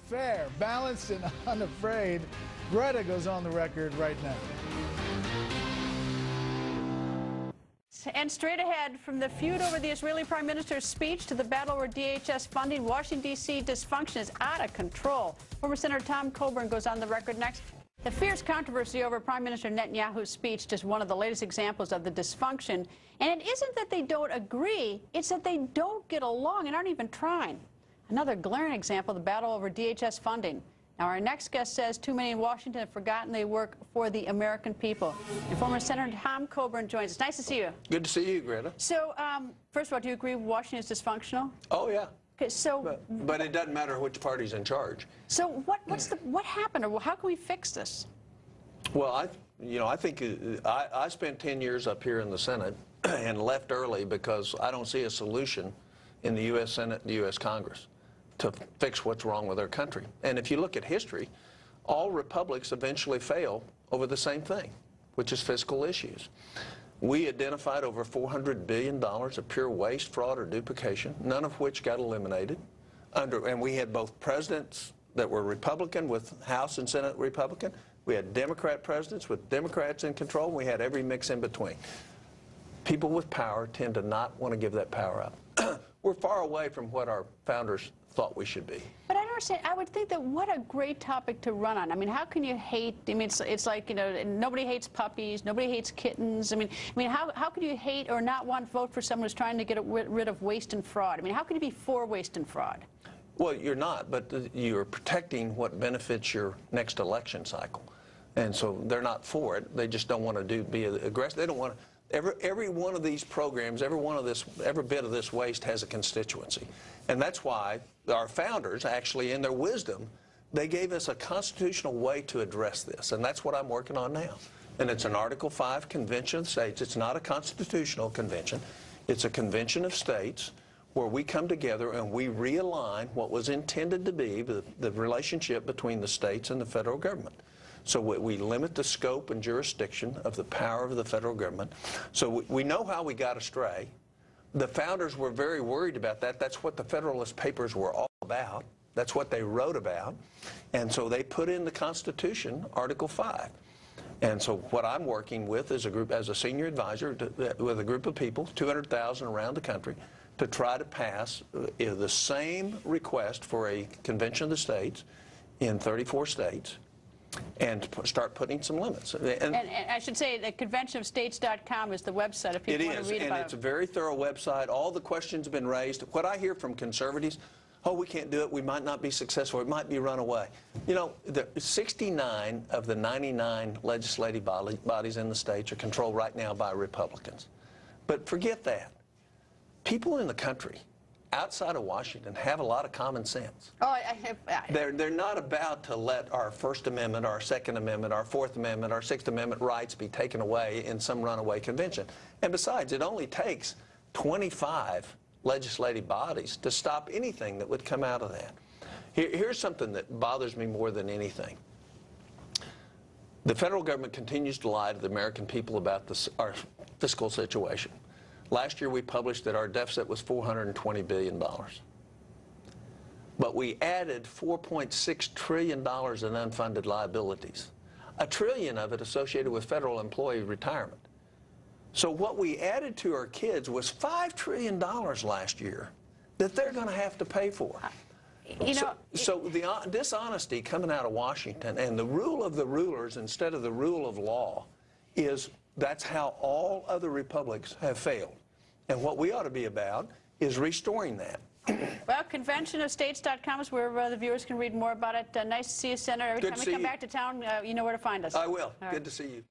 fair, balanced, and unafraid. Greta goes on the record right now. And straight ahead, from the feud over the Israeli Prime Minister's speech to the battle over DHS funding, Washington, D.C. dysfunction is out of control. Former Senator Tom Coburn goes on the record next. The fierce controversy over Prime Minister Netanyahu's speech, just one of the latest examples of the dysfunction. And it isn't that they don't agree, it's that they don't get along and aren't even trying. Another glaring example, the battle over DHS funding. Now, our next guest says too many in Washington have forgotten they work for the American people. And former Senator Tom Coburn joins us. Nice to see you. Good to see you, Greta. So, first of all, do you agree Washington is dysfunctional? Oh, yeah. Okay, so, but it doesn't matter which party's in charge. So what happened, or how can we fix this? Well, I think I spent 10 years up here in the Senate and left early because I don't see a solution in the U.S. Senate and the U.S. Congress to fix what's wrong with our country. And if you look at history, all republics eventually fail over the same thing, which is fiscal issues. We identified over $400 billion of pure waste, fraud, or duplication, none of which got eliminated. And we had both presidents that were Republican with House and Senate Republican. We had Democrat presidents with Democrats in control. And we had every mix in between. People with power tend to not want to give that power up. We're far away from what our founders thought we should be. But I don't understand. I would think that what a great topic to run on. I mean, how can you hate? I mean, it's like, you know, nobody hates puppies, nobody hates kittens. I mean, how can you hate or not want to vote for someone who's trying to get rid of waste and fraud? I mean, how can you be for waste and fraud? Well, you're not, but you're protecting what benefits your next election cycle, and so they're not for it. They just don't want to be aggressive. They don't want to. Every one of these programs, every bit of this waste has a constituency. And that's why our founders, actually, in their wisdom, they gave us a constitutional way to address this. And that's what I'm working on now. And it's an Article 5 Convention of States. It's not a constitutional convention. It's a convention of states where we come together and we realign what was intended to be the relationship between the states and the federal government. So we limit the scope and jurisdiction of the power of the federal government. So we know how we got astray. The founders were very worried about that. That's what the Federalist Papers were all about. That's what they wrote about. And so they put in the Constitution, Article 5. And so what I'm working with is as a senior advisor with a group of people, 200,000 around the country, to try to pass the same request for a convention of the states in 34 states. And start putting some limits. And I should say that conventionofstates.com is the website if people want to read about it. And it's a very thorough website. All the questions have been raised. What I hear from conservatives, oh, we can't do it, we might not be successful, it might be run away. You know, 69 of the 99 legislative bodies in the states are controlled right now by Republicans. But forget that. People in the country outside of Washington have a lot of common sense. Oh, They're not about to let our First Amendment, our Second Amendment, our Fourth Amendment, our Sixth Amendment rights be taken away in some runaway convention. And besides, it only takes 25 legislative bodies to stop anything that would come out of that. Here's something that bothers me more than anything. The federal government continues to lie to the American people about our fiscal situation. Last year we published that our deficit was $420 billion. But we added $4.6 trillion in unfunded liabilities, $1 trillion of it associated with federal employee retirement. So what we added to our kids was $5 trillion last year that they're going to have to pay for. So the dishonesty coming out of Washington and the rule of the rulers instead of the rule of law that's how all other republics have failed. And what we ought to be about is restoring that. Well, conventionofstates.com is where the viewers can read more about it. Nice to see you, Senator. Every time we come back to town, you know where to find us. I will. Good to see you.